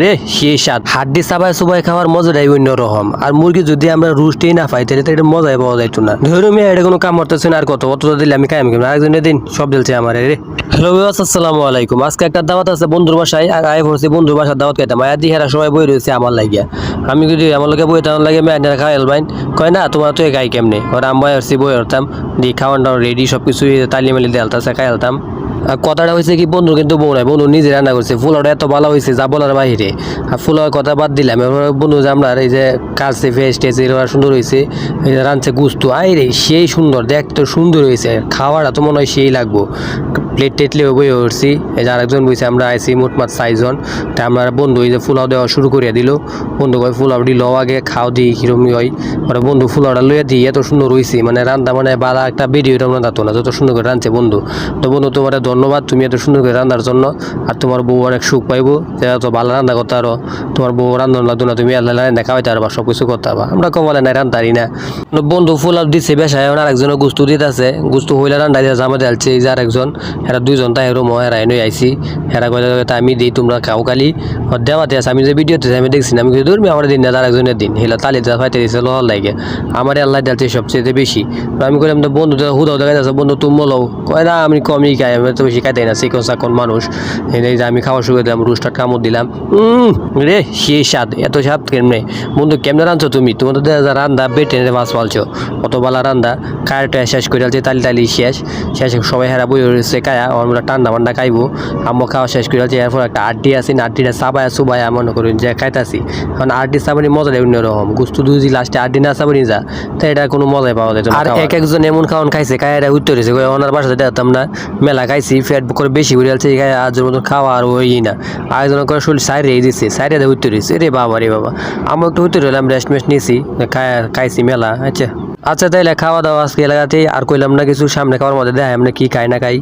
রে সেই স্বাদ হাড্ডি চাবাই চুবাই খাওয়ার মজাটাই অন্যরকম। আর মুরগি যদি আমরা রুস্টেই না পাই তাহলে তো এটা মজাই পাওয়া যাইতো না। ধরুন এটা কোনো কাম করতেছে না, আর কত কত দিলে আমি কায়াম কেমন আরেকজনের দিন সব দিলছে আমার রে। হ্যালো আসসালামু আলাইকুম। আজকে একটা দাওয়াত আছে বন্ধুর বাসায়, আয় পড়ছি বন্ধুর বাসার দাওয়াত খাইতাম। আয়া দি হেরা সবাই বই রয়েছে আমার লাগিয়া। আমি যদি আমার লোকে বই তেমন লাগে আমি খাই এলবাইন কয় না তোমার তো গাই কেমনে ওরা আমি আসছি বই হতাম দি খাওয়ান দাওয়ান রেডি সব কিছু তালি মালি দিয়ে আলতাছে খাই আলতাম। আর কথাটা হয়েছে কি বন্ধু কিন্তু বউ নাই, বন্ধু নিজে রান্না করছে। ফুলাটা এত ভালো হয়েছে যা বলার বাহিরে। আর ফুলার কথা বাদ দিলাম, বন্ধু যে আমরা এই যে কাছে ফেস টেস সুন্দর হয়েছে, রাঁধছে গুস্তু আই রে সেই সুন্দর দেখতে সুন্দর হয়েছে। খাওয়াটা তো মনে হয় সেই লাগবো। প্লেট টেটলে বই উঠছি, এই যে আরেকজন বইছে, আমরা আইসি মোটমাট 4 জন। তা আমরা বন্ধু এই যে ফুলাও দেওয়া শুরু করিয়া দিল। বন্ধু কয় ফুলাও দিল আগে খাও দিই কিরমই হয়। ওরা বন্ধু ফুলাওটা লইয়া দিই এত সুন্দর হয়েছে, মানে রান্না মানে বালা একটা ভিডিও রান্না না যত সুন্দর করে রাঁধছে বন্ধু। তো বন্ধু তোমার ধন্যবাদ, তুমি এত সুন্দর করে রান্নার জন্য। আর তোমার বউ অনেক সুখ পাইবো, এত ভালো রান্না করতে আরো। তোমার বউ রান্না লাগতো না, তুমি আল্লাহ রান্না খাওয়াইতে পারবা, সব কিছু করতে পারবা। আমরা কমালে নাই রান্তারি না। বন্ধু ফুলাও দিচ্ছে বেশায়, এখন আরেকজনের গুস্তু দিতে আছে। গুস্তু হইলে রান্না দিয়ে জামা দিলছে। এই যে আরেকজন এরা 2 জন তাই রুম হেরা এনে আইসি। হেরা কয় আমি দিই তোমরা খাও কালি দেওয়াতে আছে। আমি যে ভিডিওতে আমি দেখছি আমি কিন্তু ধরবি আমার দিন না আরেকজনের দিন হেলা তালি ফাইতে দিচ্ছে লল লাগে। আমার আল্লাহ দিলছে সবচেয়ে বেশি। আমি কইলাম তো বন্ধু হুদাও দেখা যাচ্ছে বন্ধু তুমি বলো কয় না আমি কমই খাই, আমি তো বেশি খাইতে না চিকন চাকন মানুষ। এই যে আমি খাওয়া শুরু দিলাম, রুস্টার কামড় দিলাম। রে সেই স্বাদ, এত স্বাদ কেমনে বন্ধু কেমনে রাঁধছো তুমি? তোমার তো রান্দা বেটে মাছ পালছো কত বালা রান্দা। খায়াটা শেষ করে যাচ্ছে তালি তালি শেষ সবাই হেরা বই রয়েছে কায়া আমরা ঠান্ডা মান্ডা খাইবো। আম্মু খাওয়া শেষ করে যাচ্ছে। এরপর একটা আড্ডি আছে, আড্ডিটা চাবায় চুবাই মনে করি যে খাইতাছি। কারণ আড্ডি চাবানি মজা দেয় অন্যরকম। গুস্তু দুজি লাস্টে আড্ডি না চাবানি যা তাই এটা কোনো মজাই পাওয়া যায়। আর এক একজন এমন খাওয়ান খাইছে কায়াটা উত্তরেছে ওনার বাসাতে দেখতাম না মেলা খাইছি ফ্যাট করে বেশি করে যাচ্ছে আজের মতন খাওয়া আর ওই না। আরেকজন করে শরীর সাইড দিচ্ছে, সাইডে উত্তরেছে রে বাবা রে বাবা। আমরা একটু উত্তর হলাম, রেস্ট মেস্ট নিয়েছি, খাইছি মেলা। আচ্ছা আচ্ছা তাইলে খাওয়া দাওয়া আজকে এলাকাতেই আর কইলাম না কিছু, সামনে খাওয়ার মধ্যে দেখাই আমরা কি খাই না খাই।